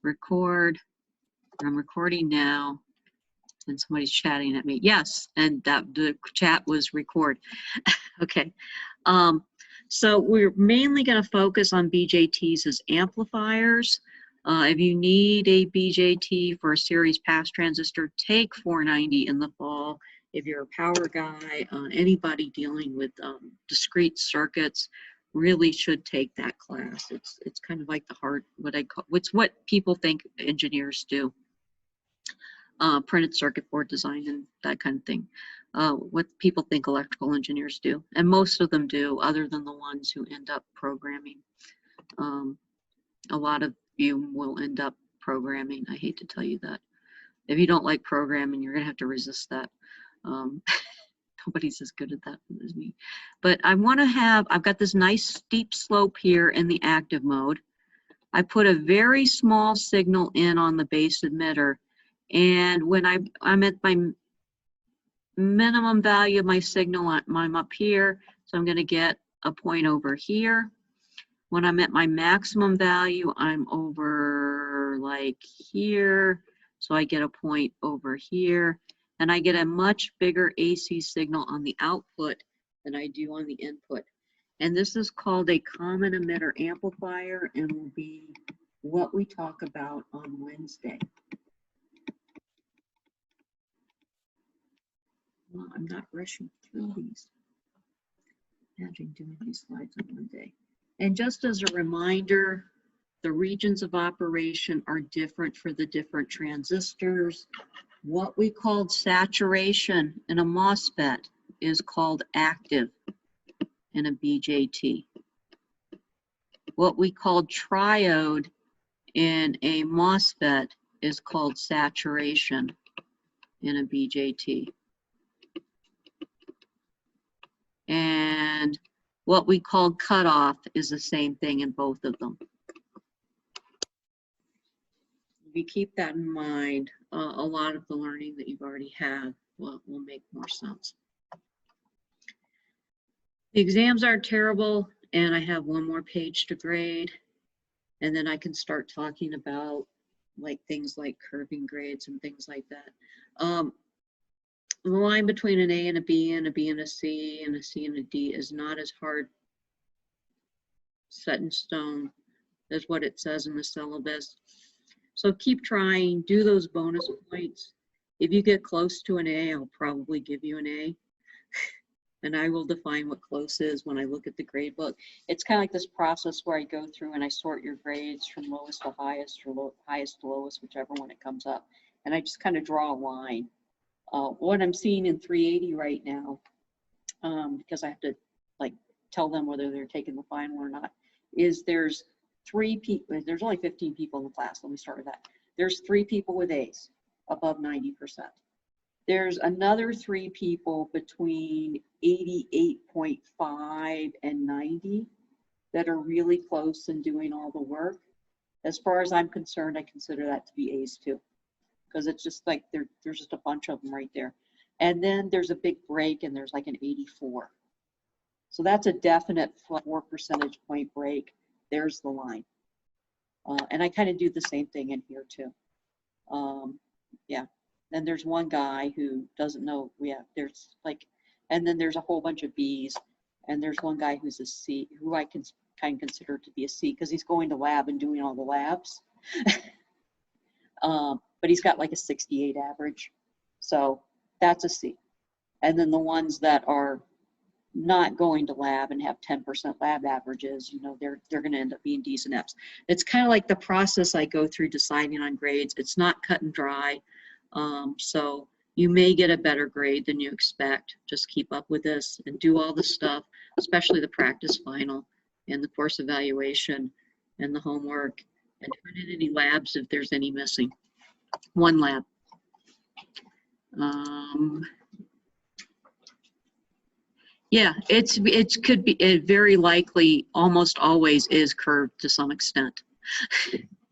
Record. I'm recording now. And somebody's chatting at me. Yes, and that the chat was record. Okay. So we're mainly going to focus on BJTs as amplifiers. If you need a BJT for a series pass transistor, take 490 in the fall. If you're a power guy, anybody dealing with discrete circuits really should take that class. It's kind of like the hard, it's what people think engineers do. Printed circuit board design and that kind of thing. What people think electrical engineers do. And most of them do, other than the ones who end up programming. A lot of you will end up programming. I hate to tell you that. If you don't like programming, you're going to have to resist that. Nobody's as good at that as me. But I want to have, I've got this nice steep slope here in the active mode. I put a very small signal in on the base emitter. And when I'm at my minimum value of my signal, I'm up here, so I'm going to get a point over here. When I'm at my maximum value, I'm over like here, so I get a point over here, and I get a much bigger AC signal on the output than I do on the input. And this is called a common emitter amplifier and will be what we talk about on Wednesday. Well, I'm not rushing through these. Imagine doing these slides on one day. And just as a reminder, the regions of operation are different for the different transistors. What we called saturation in a MOSFET is called active in a BJT. What we called triode in a MOSFET is called saturation in a BJT. And what we call cutoff is the same thing in both of them. If you keep that in mind, a lot of the learning that you've already had will make more sense. The exams aren't terrible, and I have one more page to grade, and then I can start talking about like things like curving grades and things like that. The line between an A and a B and a B and a C and a C and a D is not as hard set in stone as what it says in the syllabus. So keep trying, do those bonus points. If you get close to an A, I'll probably give you an A. And I will define what close is when I look at the grade book. It's kind of like this process where I go through and I sort your grades from lowest to highest or highest to lowest, whichever one it comes up. And I just kind of draw a line. What I'm seeing in 380 right now, because I have to like tell them whether they're taking the final or not, is there's 3 people, there's only 15 people in the class. Let me start with that. There's 3 people with A's above 90%. There's another 3 people between 88.5 and 90 that are really close and doing all the work. As far as I'm concerned, I consider that to be A's too, because it's just like there's just a bunch of them right there. And then there's a big break and there's like an 84. So that's a definite 4 percentage point break. There's the line. And I kind of do the same thing in here too. Yeah. Then there's one guy who doesn't know. Yeah, there's like, and then there's a whole bunch of B's, and there's one guy who's a C, who I can kind of consider to be a C because he's going to lab and doing all the labs. But he's got like a 68 average, so that's a C. And then the ones that are not going to lab and have 10% lab averages, you know, they're going to end up being D's and F's. It's kind of like the process I go through deciding on grades. It's not cut and dry. So you may get a better grade than you expect. Just keep up with this and do all the stuff, especially the practice final and the course evaluation and the homework, and turn in any labs if there's any missing. One lab. Yeah, it could be, it very likely almost always is curved to some extent.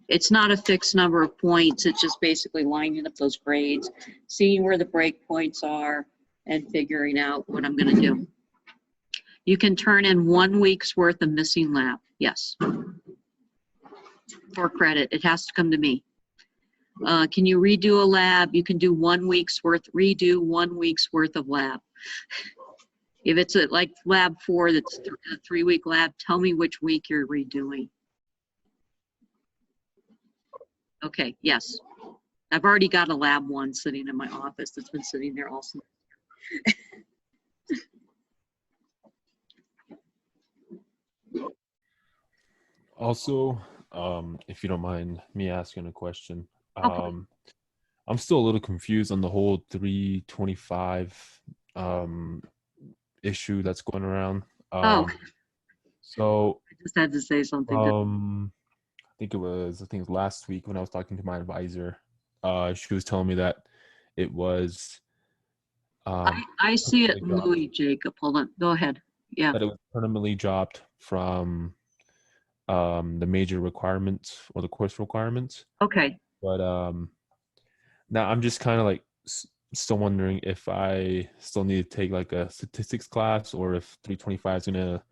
It's not a fixed number of points. It's just basically lining up those grades, seeing where the break points are, and figuring out what I'm going to do. You can turn in 1 week's worth of missing lab. Yes. for credit. It has to come to me. Can you redo a lab? You can do 1 week's worth, redo 1 week's worth of lab. If it's like lab 4, that's a 3-week lab, tell me which week you're redoing. Okay, yes. I've already got a lab 1 sitting in my office that's been sitting there all semester. Also, if you don't mind me asking a question, Okay. I'm still a little confused on the whole 325 issue that's going around. Oh, So I just had to say something. I think it was last week when I was talking to my advisor. She was telling me that it was I see it in dropped, Louis, Jacob. Hold on. Go ahead. Yeah. that it was permanently dropped from the major requirements or the course requirements. Okay. But now I'm just kind of like still wondering if I still need to take like a statistics class, or if 325 is gonna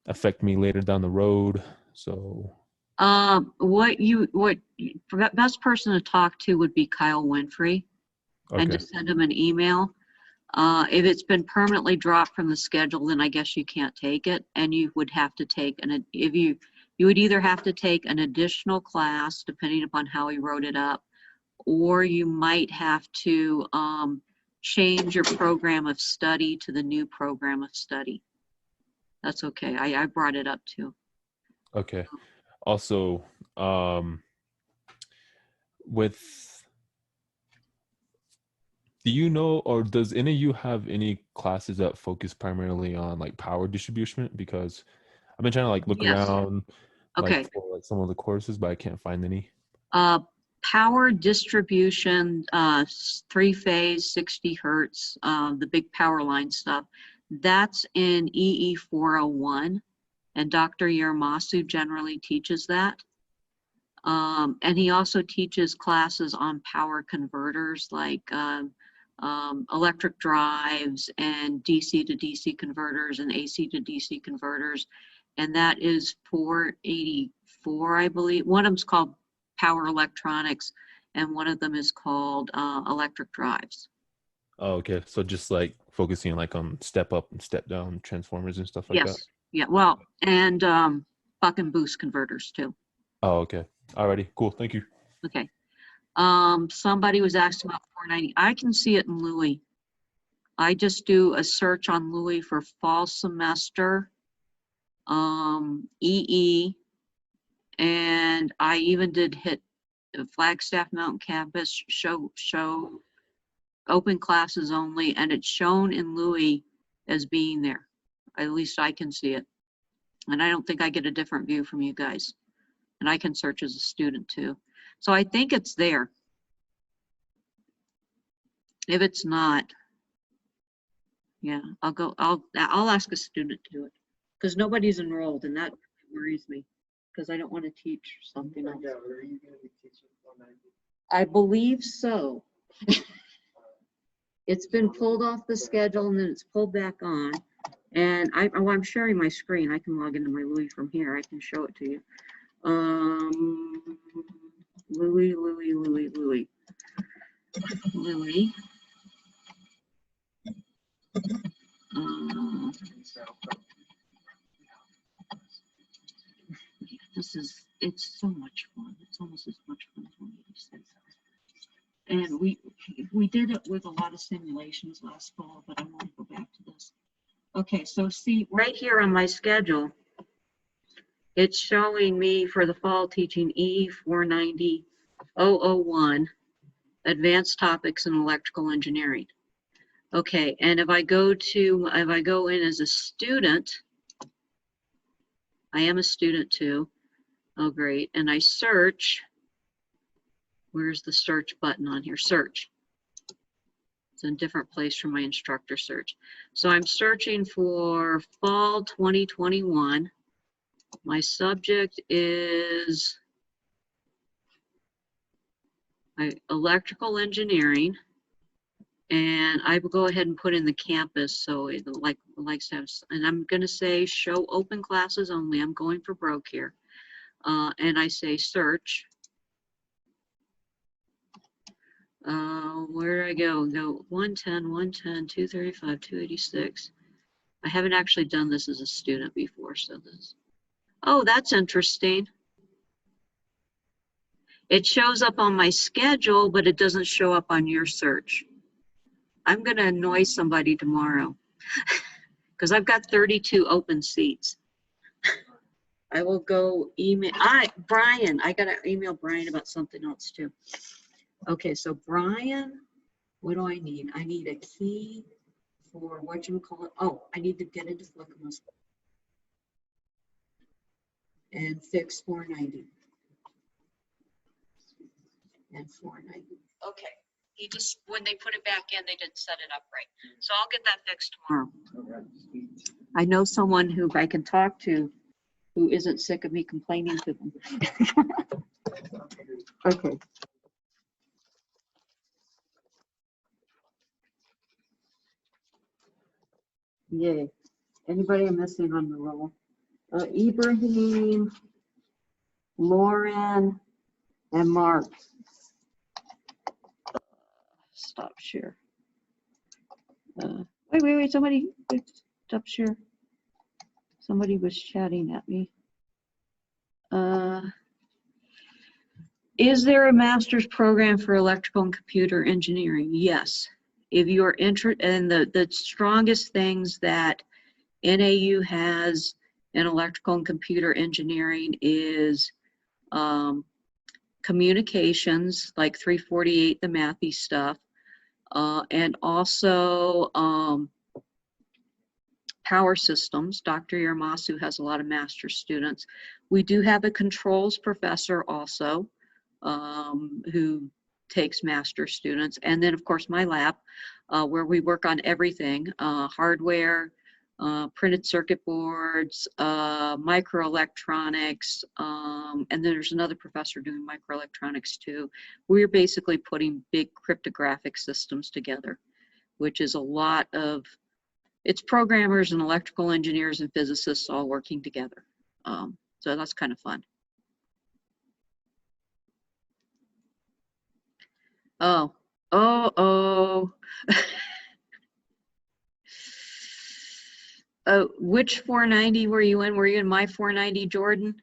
affect me later down the road. So Best person to talk to would be Kyle Winfrey, and okay, just send him an email. If it's been permanently dropped from the schedule, then I guess you can't take it, and you would have to take you would either have to take an additional class depending upon how he wrote it up, or you might have to change your program of study to the new program of study. That's okay. I brought it up too. okay. Also, with do you know, or does any of you have any classes that focus primarily on like power distribution? Because I've been trying to like look Yes. around Okay. like for like some of the courses, but I can't find any. Power distribution, 3-phase, 60 hertz, the big power line stuff. That's in EE401, and Dr. Yermasu generally teaches that. And he also teaches classes on power converters like electric drives and DC to DC converters and AC to DC converters. And that is 484, I believe. One of them's called power electronics, and one of them is called electric drives. Oh, okay. So just like focusing like on step up and step down transformers and stuff like that. Yes. Yeah. Well, and buck and boost converters too. Oh, okay. Alrighty. Cool. Thank you. Okay. Somebody was asking about 490. I can see it in Louis. I just do a search on Louis for fall semester, EE, and I even did hit Flagstaff Mountain Campus, show open classes only, and it's shown in Louis as being there. At least I can see it. And I don't think I get a different view from you guys. And I can search as a student too. So I think it's there. If it's not, yeah, I'll ask a student to do it, because nobody's enrolled, and that worries me, because I don't want to teach something else. I believe so. It's been pulled off the schedule and then it's pulled back on. And I'm sharing my screen. I can log into my Louis from here. I can show it to you. Louis. It's so much fun. It's almost as much fun as 186. And we did it with a lot of simulations last fall, but I want to go back to this. Okay, so see right here on my schedule, it's showing me for the fall teaching E490-001, Advanced Topics in Electrical Engineering. Okay, and if I go in as a student, I am a student too. Oh, great. And I search. Where's the search button on here? Search. It's in a different place from my instructor search. So I'm searching for fall 2021. My subject is electrical engineering. And I will go ahead and put in the campus. So it likes to have, and I'm going to say show open classes only. I'm going for broke here. and I say search. Where do I go? Go 110, 110, 235, 286. I haven't actually done this as a student before, so this. Oh, that's interesting. It shows up on my schedule, but it doesn't show up on your search. I'm going to annoy somebody tomorrow because I've got 32 open seats. I will go email. Brian, I got to email Brian about something else too. Okay, so Brian, what do I need? I need a key for what you call it. Oh, I need to get into Flickamus and fix 490 and 490. Okay. He just, when they put it back in, they didn't set it up right. So I'll get that fixed tomorrow. I know someone who I can talk to who isn't sick of me complaining to them. Okay. Yay. Anybody I'm missing on the roll? Ibrahim, Lauren, and Mark. Stop share. Wait, somebody, stop share. Somebody was chatting at me. Is there a master's program for electrical and computer engineering? Yes. If you're interested in the strongest things that NAU has in electrical and computer engineering is communications, like 348, the mathy stuff, and also power systems. Dr. Yermasu has a lot of master's students. We do have a controls professor also who takes master's students. And then of course my lab where we work on everything, hardware, printed circuit boards, microelectronics, and then there's another professor doing microelectronics too. We're basically putting big cryptographic systems together, which is a lot of, it's programmers and electrical engineers and physicists all working together. So that's kind of fun. Oh. Which 490 were you in? Were you in my 490, Jordan?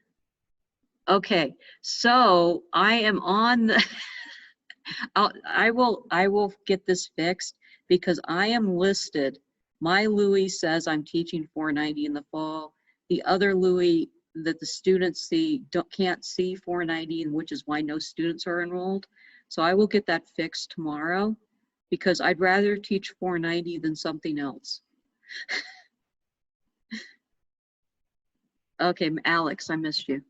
Okay, so I am on the, I will get this fixed because I am listed. My Louis says I'm teaching 490 in the fall. The other Louis that the students see can't see 490, which is why no students are enrolled. So I will get that fixed tomorrow because I'd rather teach 490 than something else. Okay, Alex, I missed you.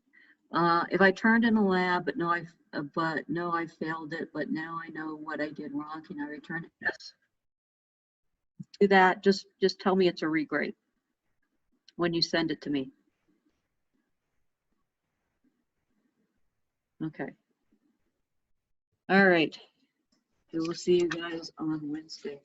If I turned in a lab, but no, I failed it, but now I know what I did wrong. Can I return it? Yes. Do that. Just tell me it's a regrade when you send it to me. Okay. All right. We will see you guys on Wednesday.